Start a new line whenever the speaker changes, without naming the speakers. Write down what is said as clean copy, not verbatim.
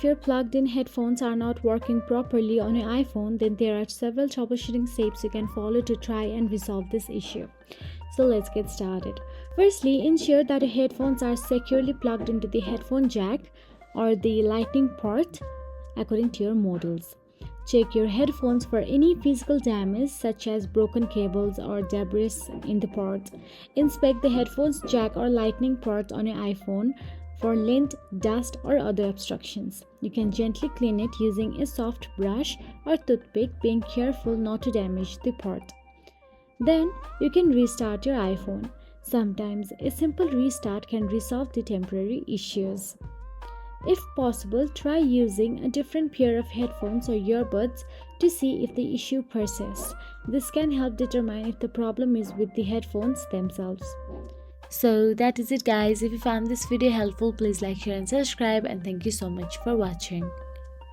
if your plugged-in headphones are not working properly on your iPhone, then there are several troubleshooting steps you can follow to try and resolve this issue. So let's get started. Firstly, ensure that your headphones are securely plugged into the headphone jack or the lightning port according to your models. Check your headphones for any physical damage such as broken cables or debris in the port. Inspect the headphones jack or lightning port on your iPhone for lint, dust or other obstructions. You can gently clean it using a soft brush or toothpick, being careful not to damage the port. Then you can restart your iPhone. Sometimes a simple restart can resolve the temporary issues. If possible, try using a different pair of headphones or earbuds to see if the issue persists. This can help determine if the problem is with the headphones themselves. So that is it guys. If you found this video helpful, please like, share and subscribe, and thank you so much for watching.